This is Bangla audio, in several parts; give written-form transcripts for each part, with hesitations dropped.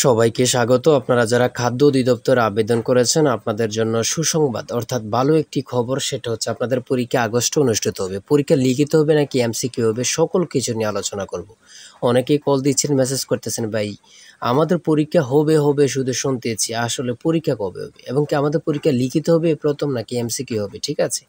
সবাইকে স্বাগত। আপনারা যারা খাদ্য অধিদপ্তরে আবেদন করেছেন আপনাদের জন্য সুসংবাদ অর্থাৎ ভালো একটি খবর, সেটা হচ্ছে আপনাদের পরীক্ষা আগস্টে অনুষ্ঠিত হবে। পরীক্ষা লিখিত হবে নাকি এমসিকিউ হবে সকল কিছু নিয়ে আলোচনা করব। অনেকেই কল দিচ্ছেন, মেসেজ করতেছেন, ভাই আমাদের পরীক্ষা হবে হবে শুধু শুনতেছি, আসলে পরীক্ষা কবে হবে এবং কি আমাদের পরীক্ষা লিখিত হবে প্রথম নাকি এমসিকিউ হবে। ঠিক আছে,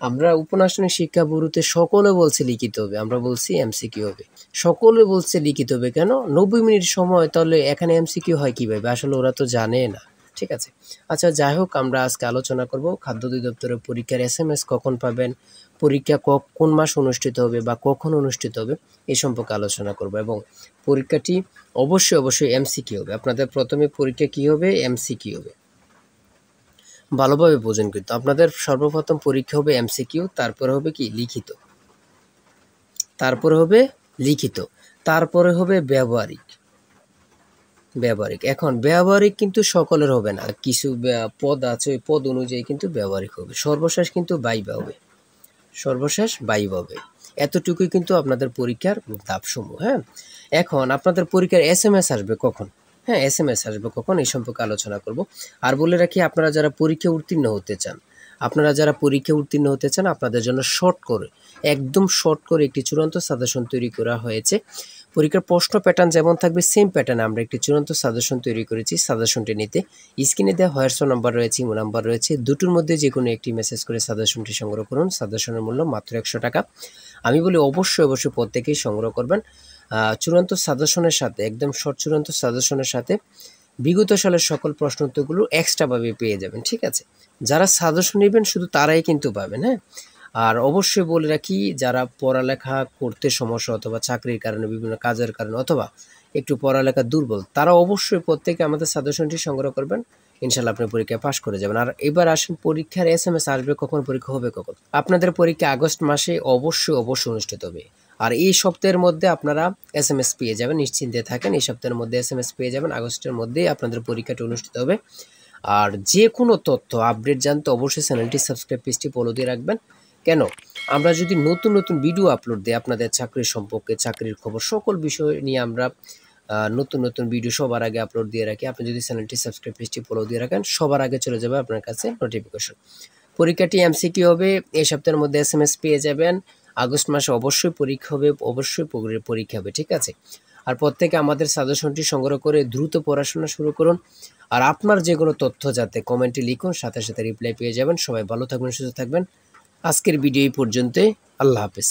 আমরা উপন্যাসনিক শিক্ষা ব্যুরোতে সকলে বলছে লিখিত হবে, আমরা বলছি এমসিকিউ হবে। সকলে বলছে লিখিত হবে, কেন? 90 মিনিট সময়, তাহলে এখানে এমসিকিউ হয় কিভাবে? আসলে ওরা তো জানে না। ঠিক আছে, আচ্ছা যাই হোক, আমরা আজকে আলোচনা করব খাদ্য অধিদপ্তরের পরীক্ষার এসএমএস কখন পাবেন, পরীক্ষা কোন মাস অনুষ্ঠিত হবে বা কখন অনুষ্ঠিত হবে এই সম্পর্কে আলোচনা করব। এবং পরীক্ষাটি অবশ্যই এমসিকিউ হবে। আপনাদের প্রথমে পরীক্ষা কি হবে? এমসিকিউ হবে। ভালোভাবে বোঝেন, কিন্তু আপনাদের সর্বপ্রথম পরীক্ষা হবে এমসিকিউ, তারপরে হবে কি লিখিত, তারপরে হবে লিখিত, তারপরে হবে ব্যবহারিক। এখন ব্যবহারিক কিন্তু সকলের হবে না, কিছু পদ আছে, ওই পদ অনুযায়ী কিন্তু ব্যবহারিক হবে। সর্বশেষ কিন্তু বাইবা হবে, সর্বশেষ বাইবা হবে। এতটুকুই কিন্তু আপনাদের পরীক্ষার ধাপসমূহ। হ্যাঁ, এখন আপনাদের পরীক্ষার এসএমএস আসবে কখন? হ্যাঁ, এসএমএস আসবে কখন এই সম্পর্কে আলোচনা করব। আর বলে রাখি, আপনারা যারা পরীক্ষা উত্তীর্ণ হতে চান, আপনাদের জন্য একদম শর্ট করে একটি চূড়ান্ত সাজেশন তৈরি করা হয়েছে। পরীক্ষার প্রশ্ন প্যাটার্ন যেমন থাকবে সেম প্যাটার্নে আমরা একটি চূড়ান্ত সাজেশন তৈরি করেছি। সাজেশনটি নিতে স্ক্রিনে দেওয়া হোয়াটসঅ্যাপ নাম্বার রয়েছে, ইমো নাম্বার রয়েছে, দুটোর মধ্যে যে কোনো একটি মেসেজ করে সাজেশনটি সংগ্রহ করুন। সাজেশনের মূল্য মাত্র 100 টাকা। আমি বলি অবশ্যই প্রত্যেকেই সংগ্রহ করবেন। চূড়ান্ত সাজেশনের সাথে, একদম শর্ট চূড়ান্ত সাজেশনের সাথে বিগত সালের সকল প্রশ্ন উত্তরগুলো এক্সট্রাভাবে পেয়ে যাবেন। ঠিক আছে, যারা সাজেশন নেবেন শুধু তারাই কিন্তু পাবেন। হ্যাঁ, আর অবশ্যই বলে রাখি, যারা পড়ালেখা করতে সমস্যা অথবা চাকরির কারণে, বিভিন্ন কাজের কারণে অথবা একটু পড়ালেখা দুর্বল, তারা অবশ্যই প্রত্যেকে আমাদের সাজেশনটি সংগ্রহ করবেন। ইনশাল্লাহ আপনি পরীক্ষায় পাশ করে যাবেন। আর এবার আসেন, পরীক্ষার এসএমএস আসবে কখন, পরীক্ষা হবে কখন? আপনাদের পরীক্ষা আগস্ট মাসে অবশ্যই অনুষ্ঠিত হবে। আর এই সপ্তাহের মধ্যে আপনারা এসএমএস পেয়ে যাবেন, নিশ্চিন্তে থাকেন। এই সপ্তাহের মধ্যে এসএমএস পেয়ে যাবেন, আগস্টের মধ্যেই আপনাদের পরীক্ষাটি অনুষ্ঠিত হবে। আর যে কোনো তথ্য আপডেট জানতে অবশ্যই চ্যানেলটি সাবস্ক্রাইব, পেজটি ফলো দিয়ে রাখবেন। কেন? আমরা যদি নতুন নতুন ভিডিও আপলোড দিই আপনাদের চাকরির সম্পর্কে, চাকরির খবর, সকল বিষয় নিয়ে আমরা নতুন নতুন ভিডিও সবার আগে আপলোড দিয়ে রাখি। আপনি যদি চ্যানেলটি সাবস্ক্রাইব, পেজটি ফলো দিয়ে রাখেন, সবার আগে চলে যাবে আপনার কাছে নোটিফিকেশন। পরীক্ষাটি এমসিকিউ হবে, এই সপ্তাহের মধ্যে এসএমএস পেয়ে যাবেন। আগস্ট মাসে অবশ্যই পরীক্ষা হবে, পরীক্ষা হবে। ঠিক আছে, আর প্রত্যেকে আমাদের সাজেশনটি সংগ্রহ করে দ্রুত পড়াশোনা শুরু করুন। আর আপনার যে কোনো তথ্য যাতে কমেন্টে লিখুন, সাথে সাথে রিপ্লাই পেয়ে যাবেন। সবাই ভালো থাকবেন, সুস্থ থাকবেন। আজকের ভিডিও এই পর্যন্তই। আল্লাহ হাফেজ।